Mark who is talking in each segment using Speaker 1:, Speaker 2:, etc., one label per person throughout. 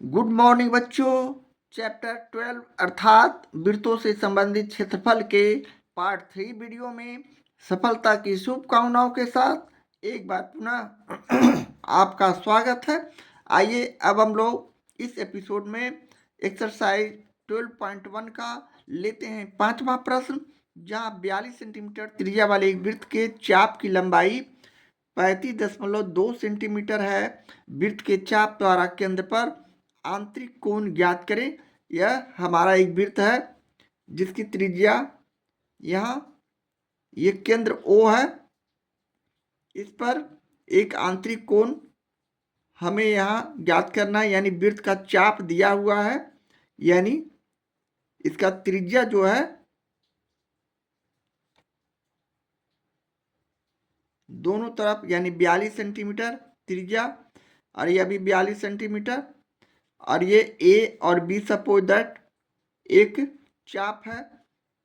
Speaker 1: Good morning बच्चों। Chapter 12 अर्थात वृत्तों से संबंधित क्षेत्रफल के पार्ट 3 वीडियो में सफलता की शुभकामनाओं के साथ एक बार पुनः आपका स्वागत है। आइए अब हम लोग इस एपिसोड में एक्सरसाइज 12.1 का लेते हैं पांचवा प्रश्न, जहां 42 सेंटीमीटर त्रिज्या वाले एक वृत्त के चाप की लंबाई 35.2 सेंटीमीटर है। वृत्त के चाप द्वारा केंद्र पर आंतरिक कोण ज्ञात करें। यह हमारा एक वृत्त है जिसकी त्रिज्या यहाँ ये केंद्र O है, इस पर एक आंतरिक कोण हमें यहाँ ज्ञात करना है, यानी वृत्त का चाप दिया हुआ है, यानी इसका त्रिज्या जो है दोनों तरफ यानी 42 सेंटीमीटर त्रिज्या, और यह भी 42 सेंटीमीटर, और ये ए और बी सपोज दैट एक चाप है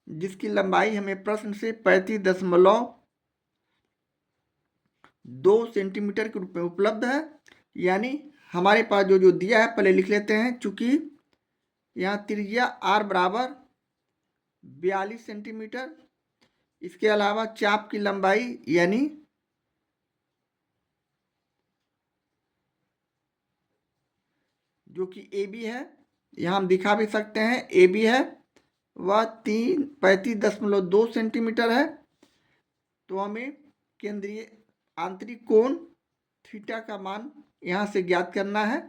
Speaker 1: जिसकी लंबाई हमें प्रश्न से 35.2 सेंटीमीटर के रूप में उपलब्ध है। यानी हमारे पास जो दिया है पहले लिख लेते हैं। चूंकि यहाँ त्रिज्या आर बराबर 42 सेंटीमीटर, इसके अलावा चाप की लंबाई यानी जो कि ए बी है, यहाँ हम दिखा भी सकते हैं ए बी है, वह 35.2 सेंटीमीटर है। तो हमें केंद्रीय आंतरिक कोण थीटा का मान यहाँ से ज्ञात करना है।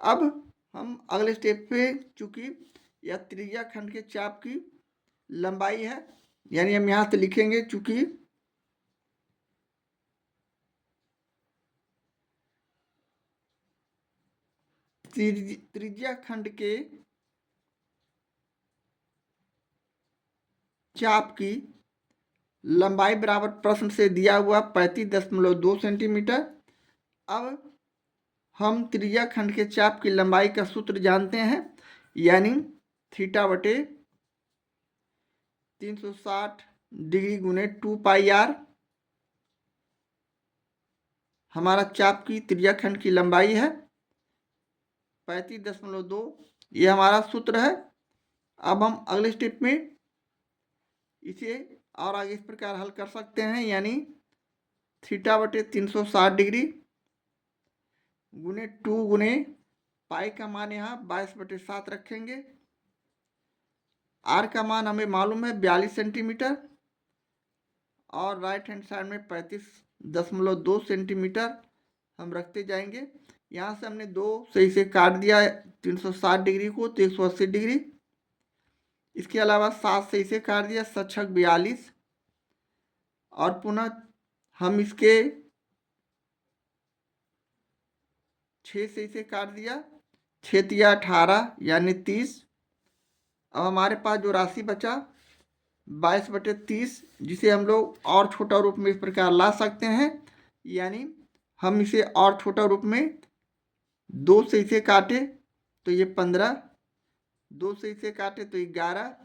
Speaker 1: अब हम अगले स्टेप पे, चूंकि यह त्रिज्या खंड के चाप की लंबाई है, यानी हम यहाँ से लिखेंगे चूंकि त्रिज्या खंड के चाप की लंबाई बराबर प्रश्न से दिया हुआ 35.2 सेंटीमीटर। अब हम त्रिज्या खंड के चाप की लंबाई का सूत्र जानते हैं, यानी थीटा बटे 360 डिग्री गुने 2 पाई आर हमारा चाप की त्रिज्या खंड की लंबाई है 35.2, ये हमारा सूत्र है। अब हम अगले स्टेप में इसे और आगे इस प्रकार हल कर सकते हैं, यानी थीटा बटे 360 डिग्री गुने 2 गुने पाई का मान यहाँ 22/7 रखेंगे। आर का मान हमें मालूम है 42 सेंटीमीटर, और राइट हैंड साइड में 35.2 सेंटीमीटर हम रखते जाएंगे। यहाँ से हमने 2 से इसे काट दिया 360 डिग्री को, तो 180 डिग्री। इसके अलावा 7 से इसे काट दिया 7×6 = 42, और पुनः हम इसके 6 से इसे काट दिया 6×3 = 18 यानी 30। अब हमारे पास जो राशि बचा 22/30, जिसे हम लोग और छोटा रूप में इस प्रकार ला सकते हैं, यानी हम इसे और छोटा रूप में 2 से इसे काटे तो ये 15, 2 से इसे काटे तो 11।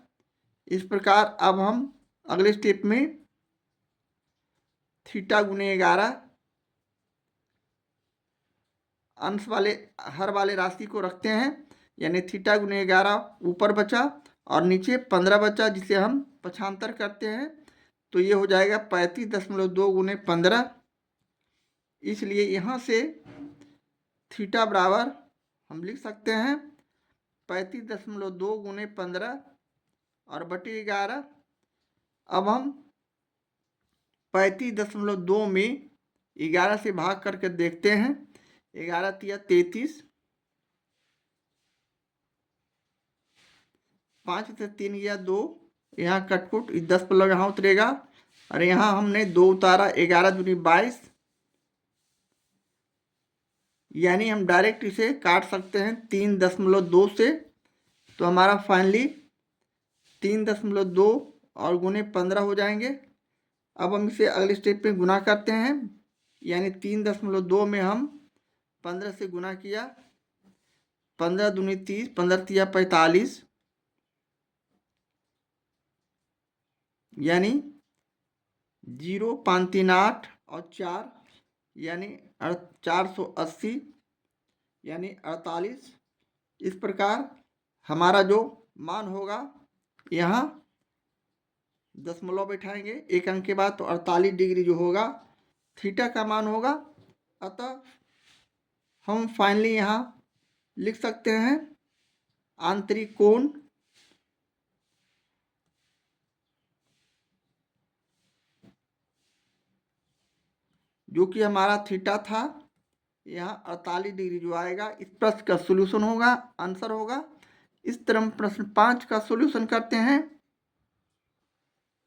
Speaker 1: इस प्रकार अब हम अगले स्टेप में थीटा गुने 11 अंश वाले हर वाले राशि को रखते हैं, यानी थीटा गुने 11 ऊपर बचा और नीचे 15 बचा, जिसे हम पक्षांतर करते हैं तो ये हो जाएगा 35.2 गुने 15। इसलिए यहाँ से थीटा बराबर हम लिख सकते हैं 35.2 गुने 15 और बटे 11। अब हम 35.2 में 11 से भाग करके देखते हैं। 11×3 = 33, 5 से 3 गया 2, यहाँ कटकुट 10 पर यहाँ उतरेगा, और यहाँ हमने 2 उतारा 11×2 = 22, यानी हम डायरेक्ट इसे काट सकते हैं 3.2 से। तो हमारा फाइनली 3.2 और गुने 15 हो जाएंगे। अब हम इसे अगले स्टेप में गुना करते हैं, यानी 3.2 में हम 15 से गुना किया, 15×2 = 30, 15×3 = 45, यानी 0, 5, 3, 8 और 4 यानी 480, यानी 48। इस प्रकार हमारा जो मान होगा यहाँ दशमलव बैठाएंगे 1 अंक के बाद, तो 48 डिग्री जो होगा थीटा का मान होगा। अतः हम फाइनली यहाँ लिख सकते हैं आंतरिक कोण जो कि हमारा थीटा था, यहाँ 48 डिग्री जो आएगा। इस प्रश्न का सॉल्यूशन होगा, आंसर होगा। इस तरह हम प्रश्न 5 का सॉल्यूशन करते हैं।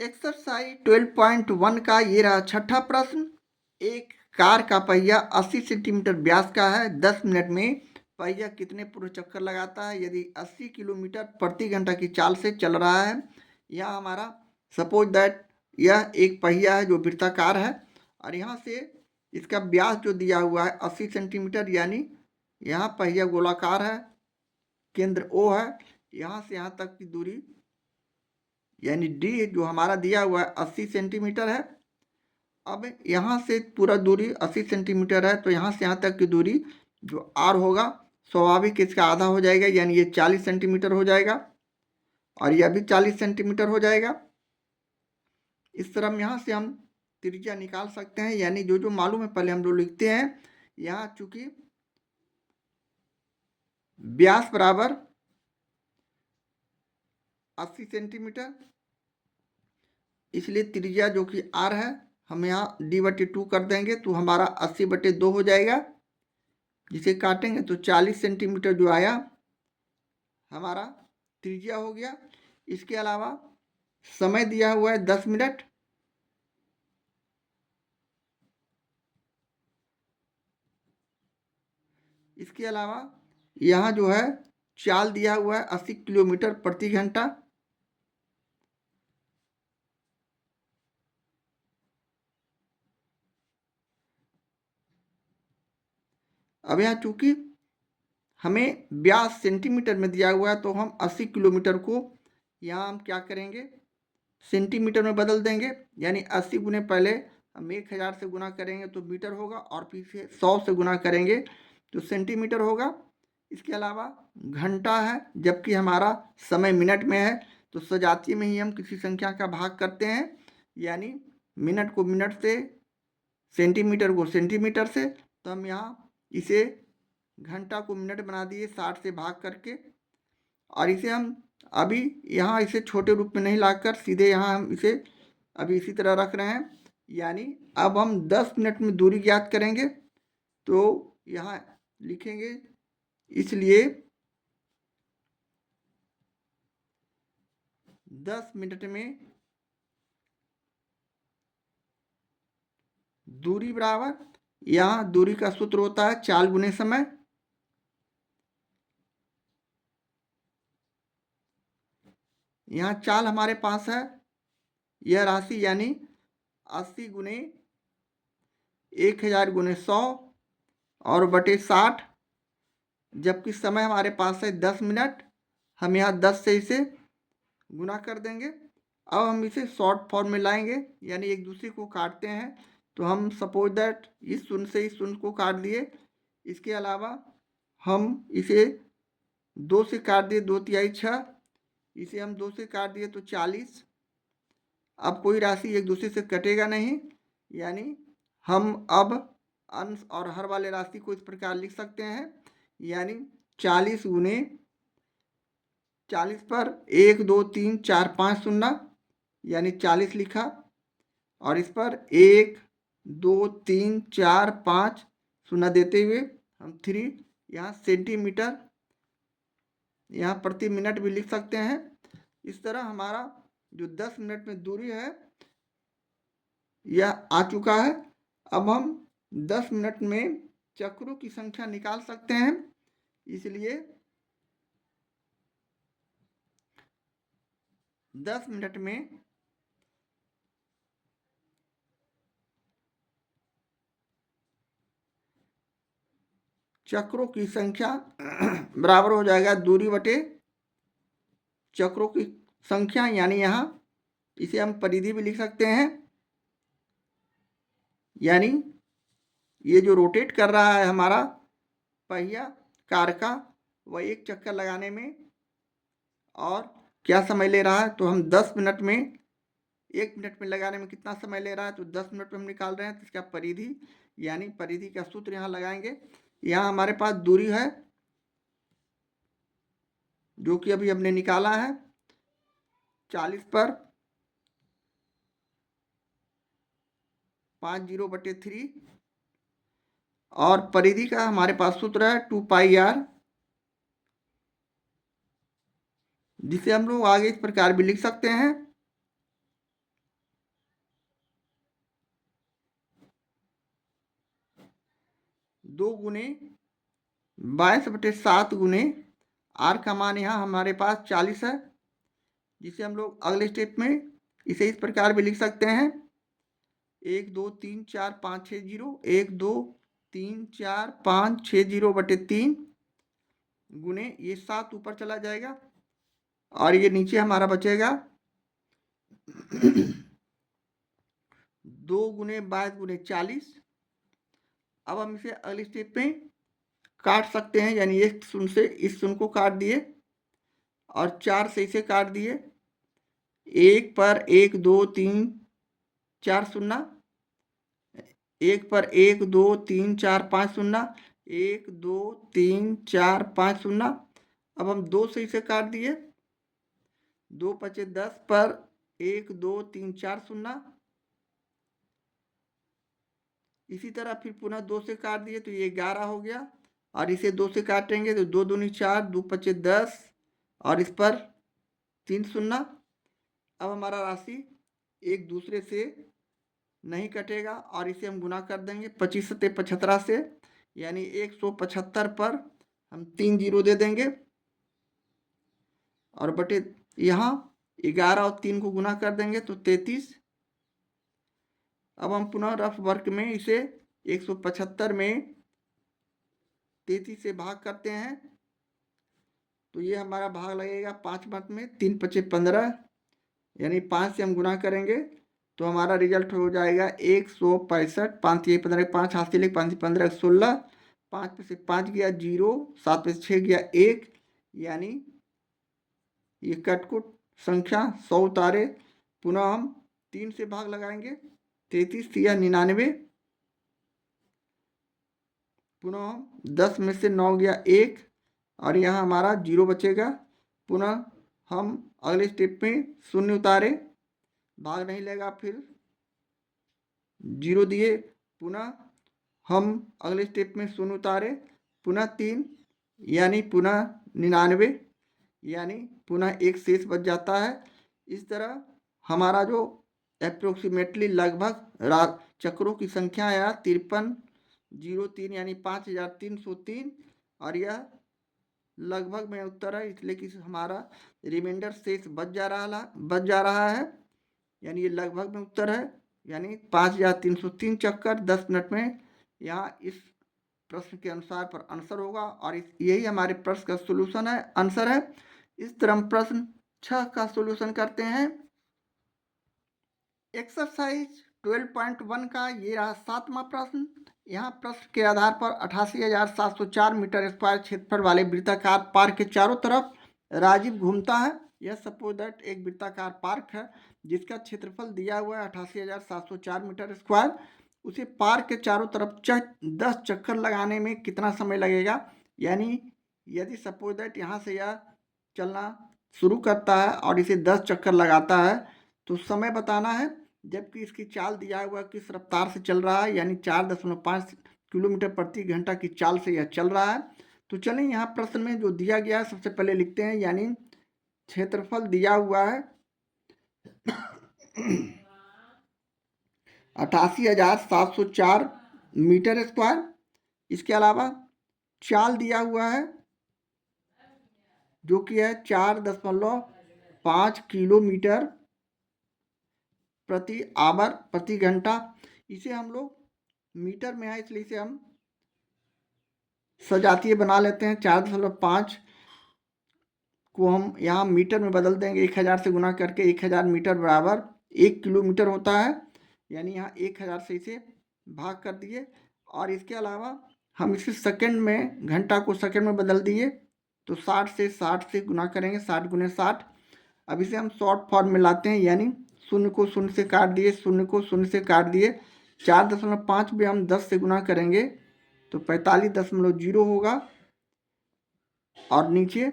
Speaker 1: एक्सरसाइज 12.1 का ये रहा छठा प्रश्न। एक कार का पहिया 80 सेंटीमीटर व्यास का है। 10 मिनट में पहिया कितने पूर्ण चक्कर लगाता है यदि 80 किलोमीटर प्रति घंटा की चाल से चल रहा है। यह हमारा सपोज दैट यह एक पहिया है जो वृत्ताकार है, और यहाँ से इसका व्यास जो दिया हुआ है 80 सेंटीमीटर, यानी यहाँ पहिया गोलाकार है, केंद्र O है, यहाँ से यहाँ तक की दूरी यानी D जो हमारा दिया हुआ है 80 सेंटीमीटर है। अब यहाँ से पूरा दूरी 80 सेंटीमीटर है, तो यहाँ से यहाँ तक की दूरी जो R होगा स्वाभाविक इसका आधा हो जाएगा, यानी ये 40 सेंटीमीटर हो जाएगा, और यह भी 40 सेंटीमीटर हो जाएगा। इस तरह यहाँ से हम त्रिज्या निकाल सकते हैं, यानी जो जो मालूम है पहले हम लोग लिखते हैं। यहाँ चूंकि व्यास बराबर 80 सेंटीमीटर, इसलिए त्रिज्या जो कि R है हम यहाँ D/2 कर देंगे, तो हमारा 80/2 हो जाएगा, जिसे काटेंगे तो 40 सेंटीमीटर जो आया हमारा त्रिज्या हो गया। इसके अलावा समय दिया हुआ है 10 मिनट। इसके अलावा यहाँ जो है चाल दिया हुआ है 80 किलोमीटर प्रति घंटा। अब यहाँ चूंकि हमें व्यास सेंटीमीटर में दिया हुआ है, तो हम 80 किलोमीटर को यहाँ हम क्या करेंगे सेंटीमीटर में बदल देंगे, यानी 80 गुने पहले हम 1000 से गुना करेंगे तो मीटर होगा, और फिर से 100 से गुना करेंगे तो सेंटीमीटर होगा। इसके अलावा घंटा है, जबकि हमारा समय मिनट में है, तो सजातीय में ही हम किसी संख्या का भाग करते हैं, यानी मिनट को मिनट से, सेंटीमीटर को सेंटीमीटर से, तो हम यहाँ इसे घंटा को मिनट बना दिए 60 से भाग करके। और इसे हम अभी यहाँ इसे छोटे रूप में नहीं लाकर सीधे यहाँ हम इसे अभी इसी तरह रख रहे हैं, यानी अब हम 10 मिनट में दूरी ज्ञात करेंगे, तो यहाँ लिखेंगे, इसलिए 10 मिनट में दूरी बराबर, यहाँ दूरी का सूत्र होता है चाल गुने समय। यहाँ चाल हमारे पास है यह राशि, यानी 80 गुने 1000 गुने 100 और बटे 60, जबकि समय हमारे पास है 10 मिनट। हम यहाँ 10 से इसे गुना कर देंगे। अब हम इसे शॉर्ट फॉर्म में लाएंगे, यानी एक दूसरे को काटते हैं, तो हम सपोज दैट इस शून्य से इस शून्य को काट दिए। इसके अलावा हम इसे 2 से काट दिए, 2 तिहाई 6, इसे हम 2 से काट दिए तो 40। अब कोई राशि एक दूसरे से कटेगा नहीं, यानी हम अब अंश और हर वाले राशि को इस प्रकार लिख सकते हैं, यानी 40 गुने 40 पर 1 2 3 4 5 शून्य, यानी 40 लिखा, और इस पर 1 2 3 4 5 शून्य देते हुए हम 3 यहाँ सेंटीमीटर यहाँ प्रति मिनट भी लिख सकते हैं। इस तरह हमारा जो 10 मिनट में दूरी है यह आ चुका है। अब हम 10 मिनट में चक्रों की संख्या निकाल सकते हैं, इसलिए 10 मिनट में चक्रों की संख्या बराबर हो जाएगा दूरी बटे चक्रों की संख्या, यानी यहाँ इसे हम परिधि भी लिख सकते हैं, यानी ये जो रोटेट कर रहा है हमारा पहिया कार का, वह एक चक्कर लगाने में और क्या समय ले रहा है, तो हम 10 मिनट में, 1 मिनट में लगाने में कितना समय ले रहा है, तो 10 मिनट में हम निकाल रहे हैं। तो इसका परिधि यानी परिधि का सूत्र यहाँ लगाएंगे। यहाँ हमारे पास दूरी है जो कि अभी हमने निकाला है 40 पर 50/3 और परिधि का हमारे पास सूत्र है 2πr, जिसे हम लोग आगे इस प्रकार भी लिख सकते हैं। दो गुने 22/7 गुने आर का मान यहाँ हमारे पास 40 है, जिसे हम लोग अगले स्टेप में इसे इस प्रकार भी लिख सकते हैं 1 2 3 4 5 6 0 1 2 3 4 5 6 0/3 गुने ये 7 ऊपर चला जाएगा और ये नीचे हमारा बचेगा 2 गुने 22 गुने 40। अब हम इसे अगले स्टेप में काट सकते हैं, यानी एक शून्य से इस शून्य को काट दिए और 4 से इसे काट दिए। 1 पर 1 2 3 4 शून्य, 1 पर 1 2 3 4 5 शून्य, 1 2 3 4 5 शून्य। अब हम 2 से इसे काट दिए, 2 पचे 10 पर 1 2 3 4 शून्य। इसी तरह फिर पुनः 2 से काट दिए तो ये 11 हो गया और इसे 2 से काटेंगे तो 2 दूनी 4 2 पचे 10 और इस पर 3 शून्य। अब हमारा राशि एक दूसरे से नहीं कटेगा और इसे हम गुना कर देंगे 25 सत्ते 75 से, यानी 175 पर हम 3 जीरो दे देंगे और बटे यहाँ 11 और 3 को गुना कर देंगे तो 33। अब हम पुनः रफ वर्क में इसे 175 में 33 से भाग करते हैं तो ये हमारा भाग लगेगा 5 मत में, 3 पचे 15, यानी 5 से हम गुना करेंगे तो हमारा रिजल्ट हो जाएगा 165। 5 ये 15 5 हाथ से ले 5 15 16, 5 में से 5 गया 0, 7 में से 6 गया 1, यानी ये कटकुट संख्या 100 उतारे। पुनः हम 3 से भाग लगाएंगे 33 या 99, पुनः 10 में से 9 गया 1 और यहाँ हमारा 0 बचेगा। पुनः हम अगले स्टेप में शून्य उतारे, भाग नहीं लेगा, फिर 0 दिए, पुनः हम अगले स्टेप में शून्य उतारे, पुनः 3 यानी पुनः 99, यानी पुनः एक शेष बच जाता है। इस तरह हमारा जो अप्रोक्सीमेटली लगभग चक्रों की संख्या आया 5303 यानी 5303 और यह लगभग में उत्तर है, इसलिए कि हमारा रिमाइंडर शेष बच जा रहा है, यानी ये लगभग में उत्तर है, यानी 5303 चक्कर 10 मिनट में यहाँ इस प्रश्न के अनुसार पर आंसर होगा और यही हमारे प्रश्न का सोल्यूशन है, आंसर है। इस तरह हम प्रश्न 6 का सोल्यूशन करते हैं। एक्सरसाइज 12.1 का ये रहा 7वां प्रश्न। यहाँ प्रश्न के आधार पर 88,704 मीटर स्क्वायर क्षेत्रफल वाले वृत्ताकार पार्क के चारों तरफ राजीव घूमता है। यह सपोज दैट एक वृत्ताकार पार्क है जिसका क्षेत्रफल दिया हुआ है 88,704 मीटर स्क्वायर। उसे पार्क के चारों तरफ 10 चक्कर लगाने में कितना समय लगेगा, यानी यदि सपोज दैट यहाँ से यह चलना शुरू करता है और इसे 10 चक्कर लगाता है तो समय बताना है, जबकि इसकी चाल दिया हुआ किस रफ्तार से चल रहा है, यानी 4.5 किलोमीटर प्रति घंटा की चाल से यह चल रहा है। तो चलिए यहाँ प्रश्न में जो दिया गया है सबसे पहले लिखते हैं, यानी क्षेत्रफल दिया हुआ है 88,704 मीटर स्क्वायर। इसके अलावा चाल दिया हुआ है जो कि है 4.5 किलोमीटर प्रति आवर प्रति घंटा। इसे हम लोग मीटर में है इसलिए इसे हम सजातीय बना लेते हैं। 4.5 को हम यहाँ मीटर में बदल देंगे, 1000 से गुना करके 1000 मीटर बराबर 1 किलोमीटर होता है, यानी यहाँ 1000 से इसे भाग कर दिए। और इसके अलावा हम इसे सेकंड में, घंटा को सेकंड में बदल दिए तो 60 से गुना करेंगे, 60 गुने 60। अब इसे हम शॉर्ट फॉर्म में लाते हैं, यानी शून्य को शून्य से काट दिए, शून्य को शून्य से काट दिए। 4.5 में हम 10 से गुना करेंगे तो 45.0 होगा, और नीचे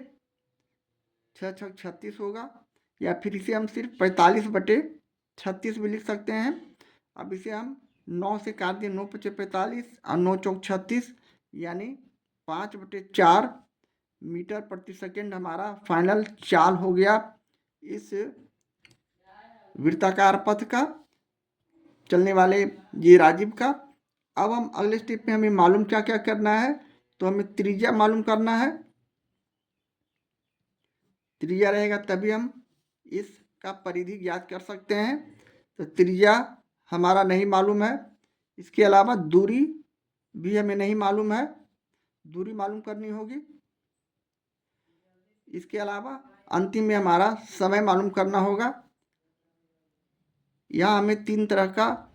Speaker 1: 6 6 36 होगा, या फिर इसे हम सिर्फ 45/36 भी लिख सकते हैं। अब इसे हम 9 से काट दिए, 9 × 5 = 45 और 9 × 4 = 36, यानी 5/4 मीटर प्रति सेकेंड हमारा फाइनल चाल हो गया इस वृत्ताकार पथ का, चलने वाले ये राजीव का। अब हम अगले स्टेप में हमें मालूम क्या क्या करना है, तो हमें त्रिज्या मालूम करना है। त्रिज्या रहेगा तभी हम इसका परिधि ज्ञात कर सकते हैं। तो त्रिज्या हमारा नहीं मालूम है, इसके अलावा दूरी भी हमें नहीं मालूम है, दूरी मालूम करनी होगी। इसके अलावा अंतिम में हमारा समय मालूम करना होगा। यहाँ हमें 3 तरह का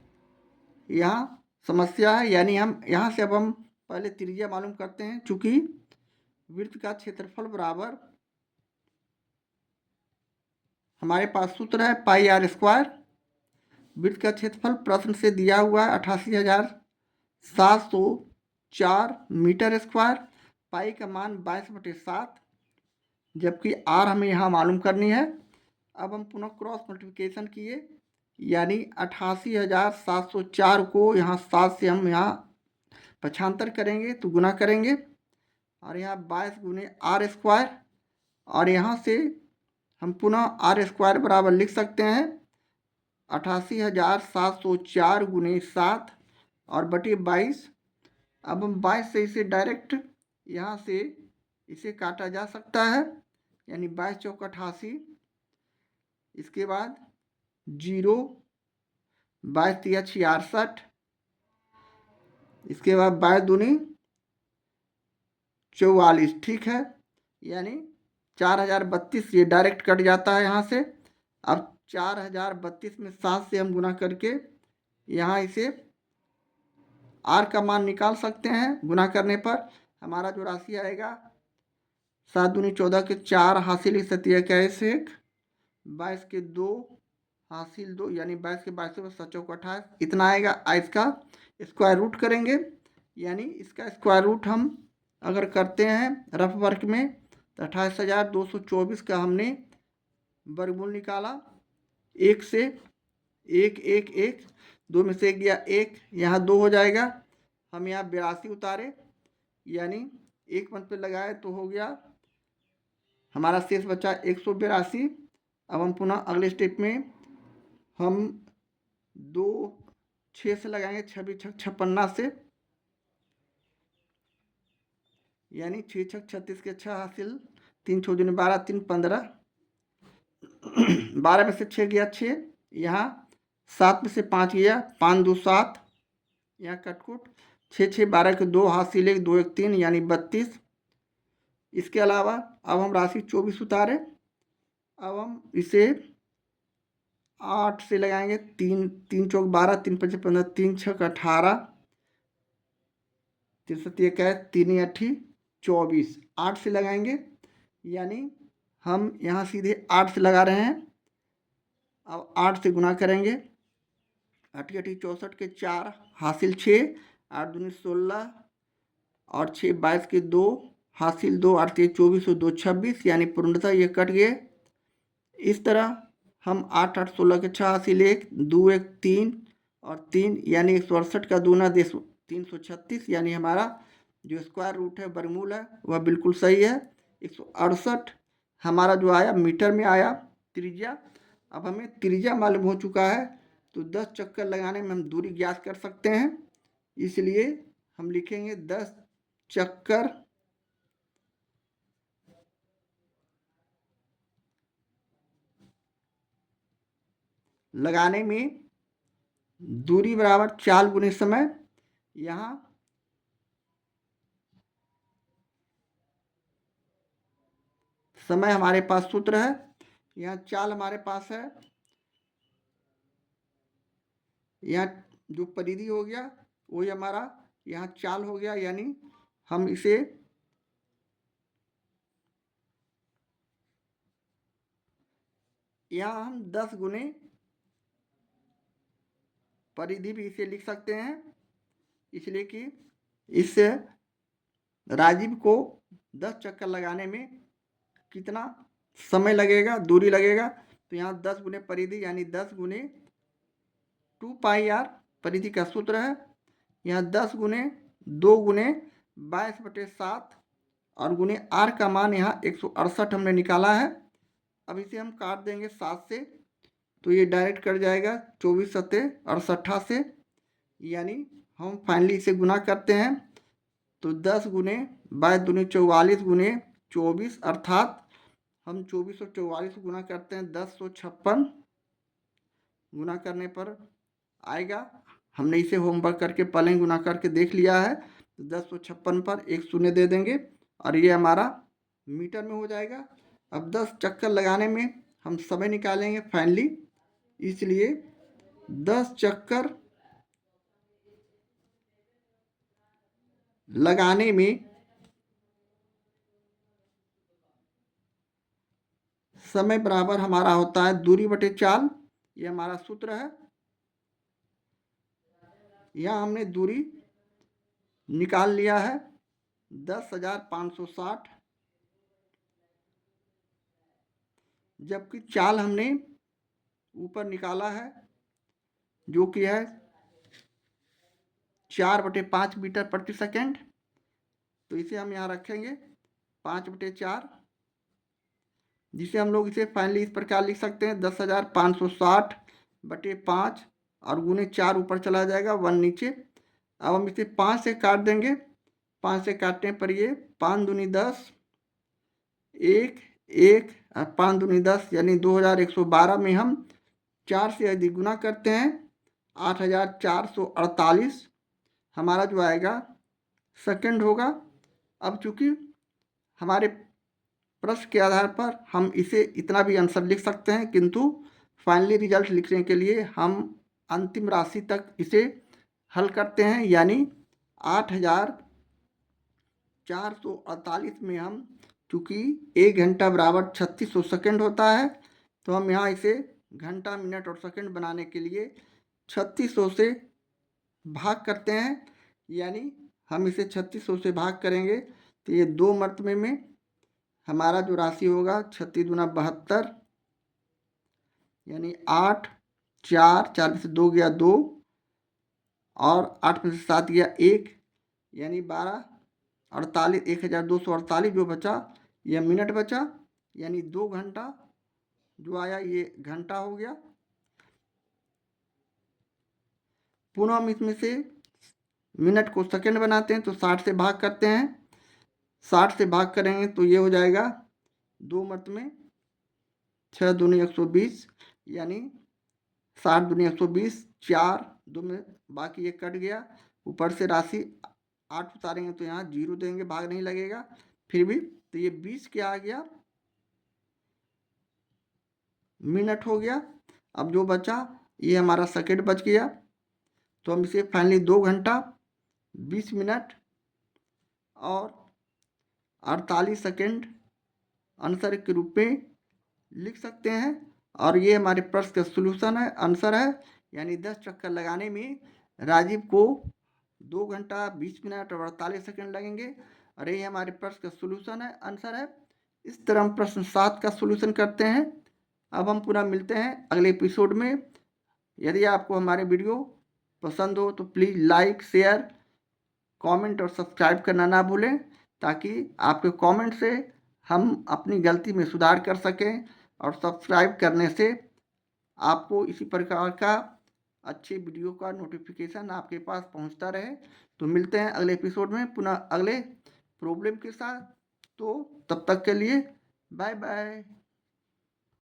Speaker 1: यहाँ समस्या है, यानी हम यहाँ से अब हम पहले त्रिज्या मालूम करते हैं। चूंकि वृत्त का क्षेत्रफल बराबर हमारे पास सूत्र है πr²। वृत्त का क्षेत्रफल प्रश्न से दिया हुआ है 88,704 मीटर स्क्वायर। पाई का मान 22/7, जबकि आर हमें यहाँ मालूम करनी है। अब हम पुनः क्रॉस मल्टीप्लिकेशन किए, यानी 88,704 को यहाँ 7 से हम यहाँ पक्षांतर करेंगे तो गुना करेंगे, और यहाँ 22 गुने r², और यहाँ से हम पुनः r² बराबर लिख सकते हैं 88,704 गुने 7 और बटे 22। अब हम 22 से इसे डायरेक्ट यहाँ से इसे काटा जा सकता है, यानी 22 × 4 = 88। इसके बाद 0, 22 × 3 = 66। इसके बाद 22 दूनी 44, ठीक है, यानी 4032 ये डायरेक्ट कट जाता है यहाँ से। अब 4032 में 7 से हम गुना करके यहाँ इसे आर का मान निकाल सकते हैं। गुना करने पर हमारा जो राशि आएगा 7 दूनी 14 के 4 हासिल 1 22 के 2 हासिल 2, यानी 22 के 22 7 × 28 इतना आएगा। इसका स्क्वायर रूट करेंगे, यानी इसका स्क्वायर रूट हम अगर करते हैं रफ वर्क में तो 28,224 का हमने वर्गमूल निकाला। 1 से 1 1 1, 2 में से 1 गया 1, यहाँ 2 हो जाएगा। हम यहाँ 82 उतारे, यानी 1 पंथ पे लगाए तो हो गया हमारा शेष बचा 182। अब हम पुनः अगले स्टेप में हम 2 6 से लगाएंगे, 26 × 6 = 56 से, यानी 6 × 6 = 36 के 6 हासिल 3 × 2 = 12 3 15, 12 में से 6 गया 6, यहाँ 7 में से 5 गया 5 2 7, यहाँ कटकुट 6 6 12 के 2 हासिल 1 2 1 3, यानी 32। इसके अलावा अब हम राशि 24 उतारे। अब हम इसे 8 से लगाएंगे, 3 3 × 4 = 12 3 × 5 = 15 3 × 6 = 18 3 7 1 है 3 8 24, 8 से लगाएंगे, यानी हम यहाँ सीधे 8 से लगा रहे हैं। अब 8 से गुना करेंगे, 8 8 64 के 4 हासिल 6 8 दूनी 16 और 6 22 के 2 हासिल 2 8 3 24 और 2 26, यानी पूर्णतः ये कट गए। इस तरह हम 8 8 16 के 6 हासिल 1 2 1 3 और 3, यानी 168 का दूना 336, यानी हमारा जो स्क्वायर रूट है वर्गमूल है वह बिल्कुल सही है। 168 हमारा जो आया मीटर में आया त्रिज्या। अब हमें त्रिज्या मालूम हो चुका है तो 10 चक्कर लगाने में हम दूरी ज्ञात कर सकते हैं, इसलिए हम लिखेंगे 10 चक्कर लगाने में दूरी बराबर चाल गुने समय। यहाँ समय हमारे पास सूत्र है, यहाँ चाल हमारे पास है, यहाँ जो परिधि हो गया वही हमारा यहाँ चाल हो गया, यानी हम इसे यहाँ हम 10 गुने परिधि भी इसे लिख सकते हैं, इसलिए कि इस राजीव को 10 चक्कर लगाने में कितना समय लगेगा, दूरी लगेगा। तो यहाँ 10 गुने परिधि यानी 10 गुने 2πr परिधि का सूत्र है। यहाँ 10 गुने 2 गुने 22/7 और गुने आर का मान यहाँ 168 हमने निकाला है। अब इसे हम काट देंगे 7 से, तो ये डायरेक्ट कट जाएगा 24 सत्ते 68 से, यानी हम फाइनली इसे गुना करते हैं तो 10 गुने 22 दूनी 44 गुने 24 अर्थात हम 24 और 44 गुना करते हैं 1056 गुना करने पर आएगा। हमने इसे होमवर्क करके पहले ही गुना करके देख लिया है। तो 1056 पर एक शून्य दे देंगे और ये हमारा मीटर में हो जाएगा। अब 10 चक्कर लगाने में हम समय निकालेंगे फाइनली, इसलिए 10 चक्कर लगाने में समय बराबर हमारा होता है दूरी बटे चाल। ये हमारा सूत्र है। यहाँ हमने दूरी निकाल लिया है 10,560, जबकि चाल हमने ऊपर निकाला है जो कि है 4/5 मीटर प्रति सेकेंड। तो इसे हम यहाँ रखेंगे 5/4, जिसे हम लोग इसे फाइनली इस प्रकार लिख सकते हैं 10,560/5 और गुने 4 ऊपर चला जाएगा 1 नीचे। अब हम इसे 5 से काट देंगे। 5 से काटने पर ये 5 दूनी 10, 1 1 और 5 दूनी 10 यानी 2112 में हम 4 से यदि गुना करते हैं 8448 हमारा जो आएगा सेकंड होगा। अब चूंकि हमारे प्रश्न के आधार पर हम इसे इतना भी आंसर लिख सकते हैं, किंतु फाइनली रिजल्ट लिखने के लिए हम अंतिम राशि तक इसे हल करते हैं, यानी 8448 में हम चूँकि 1 घंटा बराबर 3600 सेकेंड होता है, तो हम यहाँ इसे घंटा मिनट और सेकेंड बनाने के लिए 3600 से भाग करते हैं, यानी हम इसे 3600 से भाग करेंगे तो ये 2 मरतबे में हमारा जो राशि होगा 36 दूना 72, यानी 8 4 4 में से 2 गया 2 और 8 में से 7 गया 1, यानी 12 48 1248 जो बचा यह मिनट बचा, यानी 2 घंटा जो आया ये घंटा हो गया। पुनः हम इसमें से मिनट को सेकंड बनाते हैं तो 60 से भाग करते हैं। 60 से भाग करेंगे तो ये हो जाएगा 2 मरतबे में 6 दूनी 120, यानी 60 दूनी 120, 4 2 में बाकी ये कट गया, ऊपर से राशि 8 उतारेंगे तो यहाँ 0 देंगे, भाग नहीं लगेगा फिर भी, तो ये 20 क्या आ गया मिनट हो गया। अब जो बचा ये हमारा सेकंड बच गया, तो हम इसे फाइनली 2 घंटा 20 मिनट और 48 सेकंड आंसर के रूप में लिख सकते हैं। और ये हमारे प्रश्न का सॉल्यूशन है, आंसर है, यानी 10 चक्कर लगाने में राजीव को 2 घंटा 20 मिनट और 48 सेकंड लगेंगे और ये हमारे प्रश्न का सॉल्यूशन है, आंसर है। इस तरह हम प्रश्न 7 का सॉल्यूशन करते हैं। अब हम पुनः मिलते हैं अगले एपिसोड में। यदि आपको हमारे वीडियो पसंद हो तो प्लीज़ लाइक शेयर कमेंट और सब्सक्राइब करना ना भूलें, ताकि आपके कमेंट से हम अपनी गलती में सुधार कर सकें और सब्सक्राइब करने से आपको इसी प्रकार का अच्छे वीडियो का नोटिफिकेशन आपके पास पहुंचता रहे। तो मिलते हैं अगले एपिसोड में पुनः अगले प्रॉब्लम के साथ। तो तब तक के लिए बाय बाय।